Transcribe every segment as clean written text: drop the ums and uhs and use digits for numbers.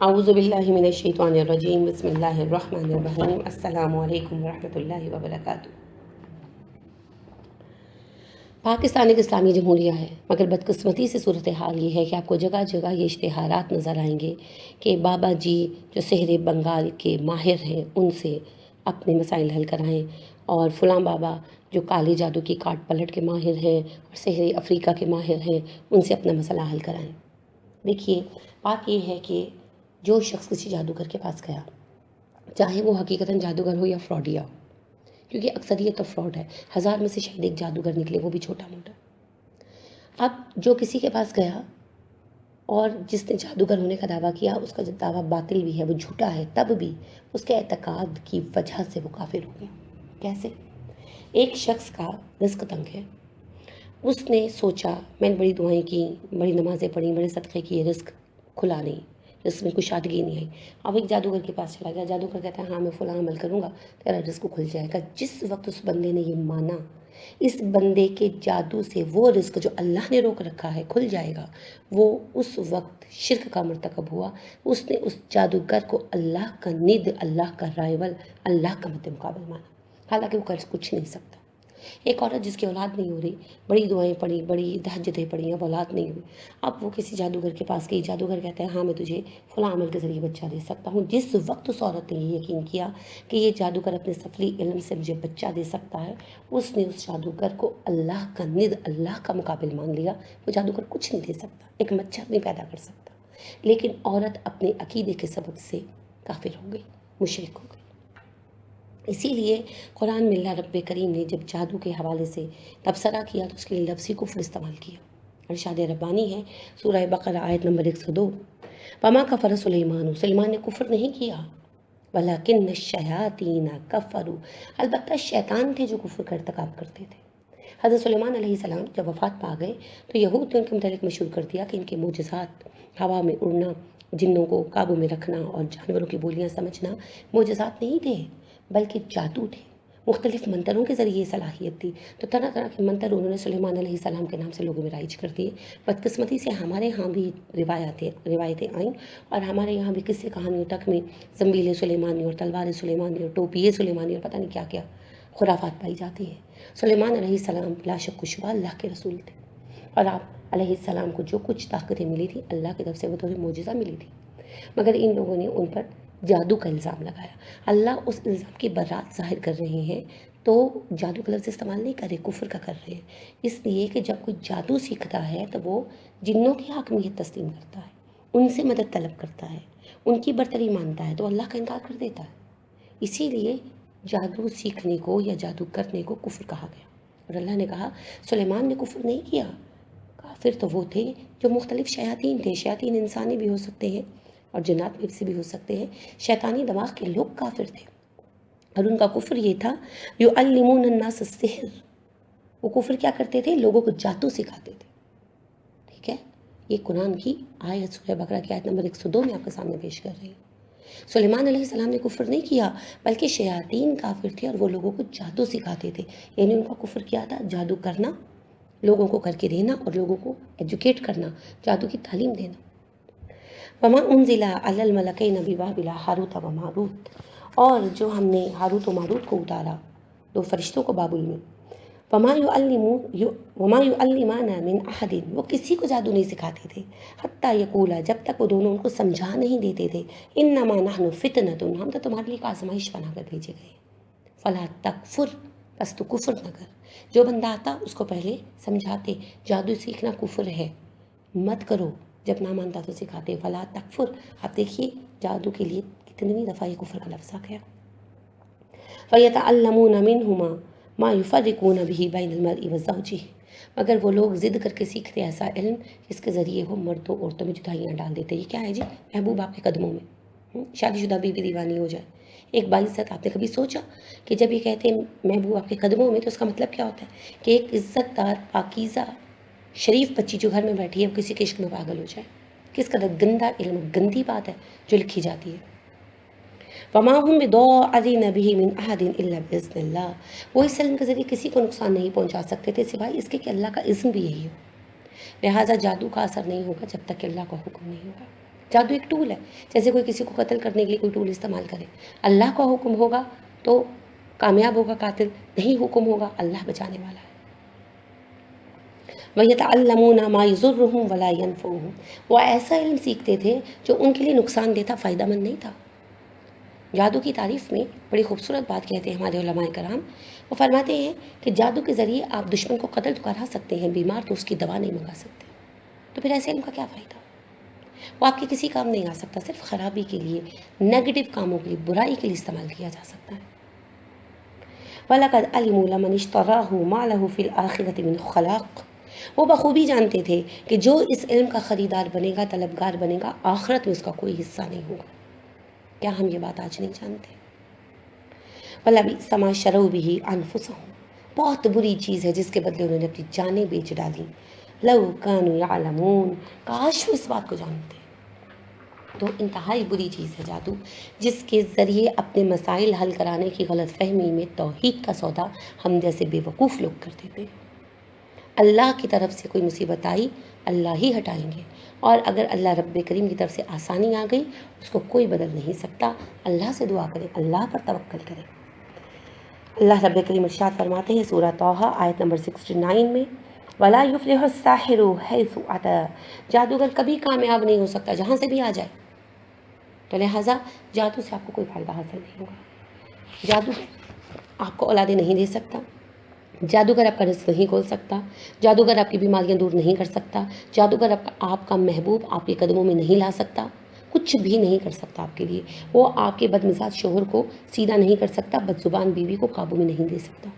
اعوذ باللہ من الشیطان الرجیم بسم اللہ الرحمن الرحیم السلام علیکم ورحمۃ اللہ وبرکاتہ۔ پاکستان ایک اسلامی جمہوریہ ہے، مگر بدقسمتی سے صورتحال یہ ہے کہ آپ کو جگہ جگہ یہ اشتہارات نظر آئیں گے کہ بابا جی جو سحر بنگال کے ماہر ہیں ان سے اپنے مسائل حل کرائیں، اور فلاں بابا جو کالے جادو کی کاٹ پلٹ کے ماہر ہیں اور سحر افریقہ کے ماہر ہیں ان سے اپنا مسئلہ حل کرائیں۔ دیکھیے، بات یہ ہے کہ جو شخص کسی جادوگر کے پاس گیا، چاہے وہ حقیقتاً جادوگر ہو یا فراڈیا ہو، کیونکہ اکثریت تو فراڈ ہے، 1000 میں سے شاید ایک جادوگر نکلے، وہ بھی چھوٹا موٹا۔ اب جو کسی کے پاس گیا اور جس نے جادوگر ہونے کا دعویٰ کیا، اس کا جو دعویٰ باطل بھی ہے، وہ جھوٹا ہے، تب بھی اس کے اعتقاد کی وجہ سے وہ کافر ہو گیا۔ کیسے؟ ایک شخص کا رزق تنگ ہے، اس نے سوچا، میں نے بڑی دعائیں کی، بڑی نمازیں پڑھی، بڑے صدقے کیے، رزق کھلا نہیں، رزق میں کشادگی نہیں آئی۔ اب ایک جادوگر کے پاس چلا گیا، جادوگر کہتا ہے ہاں میں فلاں عمل کروں گا تیرا رزق کھل جائے گا۔ جس وقت اس بندے نے یہ مانا، اس بندے کے جادو سے وہ رزق جو اللہ نے روک رکھا ہے کھل جائے گا، وہ اس وقت شرک کا مرتکب ہوا۔ اس نے اس جادوگر کو اللہ کا ند، اللہ کا رائول، اللہ کا مد مقابل مانا، حالانکہ وہ کر کچھ نہیں سکتا۔ ایک عورت جس کی اولاد نہیں ہو رہی، بڑی دعائیں پڑھی، بڑی تہجدیں پڑھی، اب اولاد نہیں ہوئی، اب وہ کسی جادوگر کے پاس گئی، جادوگر کہتا ہے ہاں میں تجھے فلاں عمل کے ذریعے بچہ دے سکتا ہوں۔ جس وقت اس عورت نے یہ یقین کیا کہ یہ جادوگر اپنے سفلی علم سے مجھے بچہ دے سکتا ہے، اس نے اس جادوگر کو اللہ کا ند، اللہ کا مقابل مان لیا۔ وہ جادوگر کچھ نہیں دے سکتا، ایک مچھر نہیں پیدا کر سکتا، لیکن عورت اپنے عقیدے کے سبب سے کافر ہو گئی، مشرک ہو گئی۔ اسی لیے قرآن میں اللہ رب کریم نے جب جادو کے حوالے سے تبصرہ کیا تو اس کے لیے لفظی کفر استعمال کیا۔ ارشاد ربانی ہے سورہ بقرہ آیت نمبر 102، وما کفر سلیمان، سلیمان نے کفر نہیں کیا، ولیکن الشیاطین کفروا، البتہ شیطان تھے جو کفر کا ارتکاب کرتے تھے۔ حضرت سلیمان علیہ السلام جب وفات پا گئے تو یہود نے ان کے متعلق مشہور کر دیا کہ ان کے معجزات، ہوا میں اڑنا، جنوں کو قابو میں رکھنا اور جانوروں کی بولیاں سمجھنا معجزات نہیں تھے بلکہ جادو تھے، مختلف منتروں کے ذریعے یہ صلاحیت تھی۔ تو طرح طرح کے منتر انہوں نے سلیمان علیہ السلام کے نام سے لوگوں میں رائج کر دیے۔ بدقسمتی سے ہمارے ہاں بھی روایتیں آئیں، اور ہمارے یہاں بھی قصے کہانیوں تک میں زنبیل سلیمانی اور تلوار سلیمانی اور ٹوپی سلیمانی اور پتہ نہیں کیا کیا خرافات پائی جاتی ہیں۔ سلیمان علیہ السلام بلا شک و شبہ اللہ کے رسول تھے، اور آپ علیہ السلام کو جو کچھ طاقتیں ملی تھی اللہ کی طرف سے بطور معجزہ ملی تھی، مگر ان لوگوں نے ان پر جادو کا الزام لگایا۔ اللہ اس الزام کی برات ظاہر کر رہے ہیں تو جادو کا لفظ استعمال نہیں کر رہے، کفر کا کر رہے ہیں، اس لیے کہ جب کوئی جادو سیکھتا ہے تو وہ جنوں کی حاکمیت تسلیم کرتا ہے، ان سے مدد طلب کرتا ہے، ان کی برتری مانتا ہے، تو اللہ کا انکار کر دیتا ہے۔ اسی لیے جادو سیکھنے کو یا جادو کرنے کو کفر کہا گیا، اور اللہ نے کہا سلیمان نے کفر نہیں کیا، کافر تو وہ تھے جو مختلف شیاطین تھے، شیاطین انسانی بھی ہو سکتے ہیں اور جنات میں سے بھی ہو سکتے ہیں، شیطانی دماغ کے لوگ کافر تھے، اور ان کا کفر یہ تھا یعلمون الناس السحر، وہ کفر کیا کرتے تھے؟ لوگوں کو جادو سکھاتے تھے۔ ٹھیک ہے، یہ قرآن کی آیت سورہ بقرہ کی آیت نمبر 102 میں آپ کے سامنے پیش کر رہی ہوں۔ سلیمان علیہ السلام نے کفر نہیں کیا بلکہ شیاطین کافر تھے اور وہ لوگوں کو جادو سکھاتے تھے، یعنی ان کا کفر کیا تھا؟ جادو کرنا، لوگوں کو کر کے دینا اور لوگوں کو ایجوکیٹ کرنا، جادو کی تعلیم دینا۔ وما انزل علی الملکین ببابل ہاروت و ماروت، اور جو ہم نے ہاروت و ماروت کو اتارا، دو فرشتوں کو بابل میں، وما یعلمان من احد، وہ کسی کو جادو نہیں سکھاتے تھے، حتیٰ یقولا، جب تک وہ دونوں ان کو سمجھا نہیں دیتے تھے، انما نحن فتنۃ، ہم تو تمہارے لیے ایک آزمائش بنا کر بھیجے گئے، فلا تکفر، بس تو کفر نہ کر۔ جو بندہ آتا اس کو پہلے سمجھاتے جادو سیکھنا کفر ہے، مت کرو، جب نہ مانتا تو سکھاتے فلا تکفر۔ اب دیکھیے جادو کے لیے کتنی دفعہ یہ کفر کا لفظ آ گیا۔ فَيَتَعَلَّمُونَ مِنْهُمَا مَا يُفَرِّقُونَ بِهِ بَيْنَ الْمَرْءِ وَزَوْجِهِ، مگر وہ لوگ ضد کر کے سیکھتے ایسا علم جس کے ذریعے وہ مرد و عورتوں میں جدائیاں ڈال دیتے۔ یہ کیا ہے جی؟ محبوب آپ کے قدموں میں، شادی شدہ بیوی دیوانی ہو جائے۔ ایک باعزت، آپ نے کبھی سوچا کہ جب یہ کہتے ہیں محبوب آپ کے قدموں میں تو اس کا مطلب کیا ہوتا ہے؟ کہ ایک عزت دار، پاکیزہ، شریف بچی جو گھر میں بیٹھی ہے وہ کسی کے عشق میں پاگل ہو جائے، کس قدر گندا علم، گندی بات ہے جو لکھی جاتی ہے۔ وما هم بضارین به من احد الا باذن اللہ، وہ اس علم کے ذریعے کسی کو نقصان نہیں پہنچا سکتے تھے سوائے اس کے کہ اللہ کا اذن بھی یہی ہو، لہٰذا جادو کا اثر نہیں ہوگا جب تک کہ اللہ کا حکم نہیں ہوگا۔ جادو ایک ٹول ہے، جیسے کوئی کسی کو قتل کرنے کے لیے کوئی ٹول استعمال کرے، اللہ کا حکم ہوگا تو کامیاب ہوگا قاتل، نہیں حکم ہوگا اللہ بچانے والا ہے۔ وَيَتَعَلَّمُونَ مَا يَضُرُّهُمْ وَلَا يَنفَعُهُمْ، وہ ایسا علم سیکھتے تھے جو ان کے لیے نقصان دہ تھا، فائدہ مند نہیں تھا۔ جادو کی تعریف میں بڑی خوبصورت بات کہتے ہیں ہمارے علماء کرام، وہ فرماتے ہیں کہ جادو کے ذریعے آپ دشمن کو قتل تو کرا سکتے ہیں، بیمار تو اس کی دوا نہیں منگا سکتے، تو پھر ایسے علم کا کیا فائدہ؟ وہ آپ کے کسی کام نہیں آ سکتا، صرف خرابی کے لیے، نیگیٹو کاموں کے لیے، برائی کے لیے استعمال کیا جا سکتا ہے۔ وَلَقَدْ عَلِمُوا لَمَنِ اشْتَرَاهُ مَا لَهُ فِي الْآخِرَةِ مِنْ خَلَاقٍ، وہ بخوبی جانتے تھے کہ جو اس علم کا خریدار بنے گا، طلبگار بنے گا، آخرت میں اس کا کوئی حصہ نہیں ہوگا۔ کیا ہم یہ بات آج نہیں جانتے؟ وَلَبِئْسَ مَا شَرَوْا بِهِ أَنفُسَهُمْ، بہت بری چیز ہے جس کے بدلے انہوں نے اپنی جانیں بیچ ڈالیں۔ لَوْ كَانُوا يَعْلَمُونَ، کاش وہ اس بات کو جانتے۔ تو انتہائی بری چیز ہے جادو، جس کے ذریعے اپنے مسائل حل کرانے کی غلط فہمی میں توحید کا سودا ہم جیسے بے وقوف لوگ کر دیتے ہیں۔ اللہ کی طرف سے کوئی مصیبت آئی، اللہ ہی ہٹائیں گے، اور اگر اللہ رب کریم کی طرف سے آسانی آ گئی اس کو کوئی بدل نہیں سکتا۔ اللہ سے دعا کریں، اللہ پر توکل کریں۔ اللہ رب کریم ارشاد فرماتے ہیں سورہ طٰہٰ آیت نمبر 69 میں، وَلَا يُفْلِحُ السَّاحِرُ حَيْثُ أَتَىٰ، جادوگر کبھی کامیاب نہیں ہو سکتا جہاں سے بھی آ جائے۔ تو لہٰذا جادو سے آپ کو کوئی فائدہ حاصل نہیں ہوگا۔ جادو آپ کو اولادیں نہیں دے سکتا، جادوگر آپ کا رزق نہیں کھول سکتا، جادوگر آپ کی بیماریاں دور نہیں کر سکتا، جادوگر آپ کا محبوب آپ کے قدموں میں نہیں لا سکتا، کچھ بھی نہیں کر سکتا آپ کے لیے۔ وہ آپ کے بدمزاج شوہر کو سیدھا نہیں کر سکتا، بد زبان بیوی کو قابو میں نہیں دے سکتا۔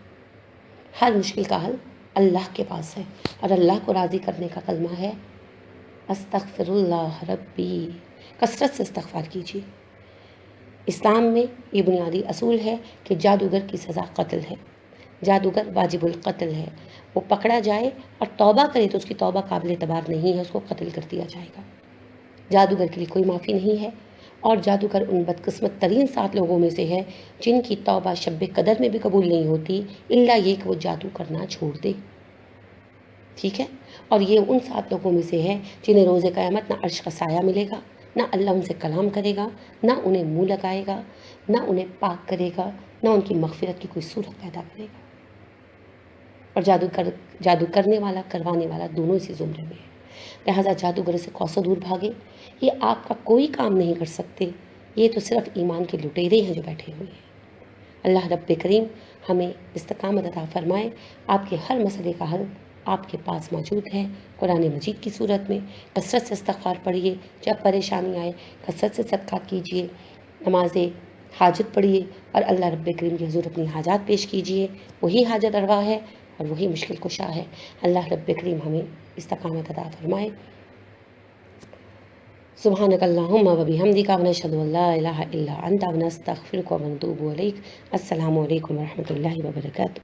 ہر مشکل کا حل اللہ کے پاس ہے، اور اللہ کو راضی کرنے کا کلمہ ہے استغفر اللہ ربی، کثرت سے استغفار کیجیے۔ اسلام میں یہ بنیادی اصول ہے کہ جادوگر کی سزا قتل ہے، جادوگر واجب القتل ہے، وہ پکڑا جائے اور توبہ کرے تو اس کی توبہ قابل اعتبار نہیں ہے، اس کو قتل کر دیا جائے گا۔ جادوگر کے لیے کوئی معافی نہیں ہے، اور جادوگر ان بدقسمت ترین 7 لوگوں میں سے ہے جن کی توبہ شب قدر میں بھی قبول نہیں ہوتی، الا یہ کہ وہ جادو کرنا چھوڑ دے، ٹھیک ہے؟ اور یہ ان 7 لوگوں میں سے ہے جنہیں روز قیامت نہ عرش کا سایہ ملے گا، نہ اللہ ان سے کلام کرے گا، نہ انہیں منہ لگائے گا، نہ انہیں پاک کرے گا، نہ ان کی مغفرت کی کوئی صورت پیدا کرے گا۔ اور جادو کرنے والا، کروانے والا دونوں اسی زمرے میں ہے۔ لہٰذا جادوگر سے کوسوں دور بھاگے، یہ آپ کا کوئی کام نہیں کر سکتے، یہ تو صرف ایمان کے لٹیرے ہیں جو بیٹھے ہوئے ہیں۔ اللہ رب کریم ہمیں استقامت عطا فرمائے۔ آپ کے ہر مسئلے کا حل آپ کے پاس موجود ہے، قرآن مجید کی صورت میں۔ کثرت سے استغفار پڑھیے، جب پریشانی آئے کثرت سے صدقات کیجیے، نماز حاجت پڑھیے، اور اللہ رب کریم کے حضور اپنی حاجات پیش کیجیے، وہی حاجت روا ہے اور وہی مشکل کشا ہے۔ اللہ رب کریم ہمیں استقامت عطا فرمائے۔ سبحانک اللہم و بحمدک ونشہد ان لا الہ الا انت ونستغفرک ونتوب الیک۔ السلام علیکم ورحمۃ اللہ وبرکاتہ۔